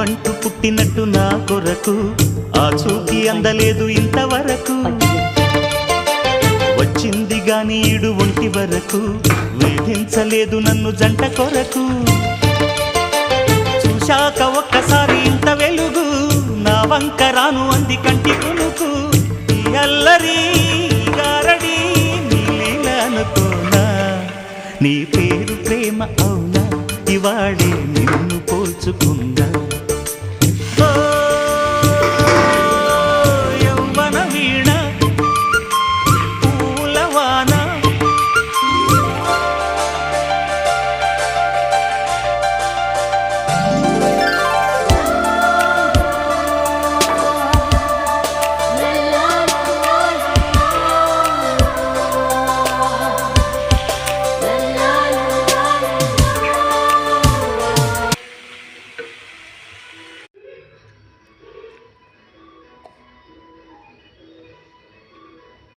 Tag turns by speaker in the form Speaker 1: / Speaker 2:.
Speaker 1: అంటూ పుట్టినట్టు నా కొరకు ఆ చూకి అందలేదు ఇంతవరకు వచ్చింది గాని ఈడు ఒంటి వరకు వేధించలేదు నన్ను జంట కొరకు చూశాక ఒక్కసారి ఇంత వెలుగు నా వంక రాను అంది కంటి కొనుకు ఈ అల్లరి గారడి నీలనుకోనా నీ పేరు ప్రేమ అవునా ఇవాడే నిన్ను పోల్చుకుందా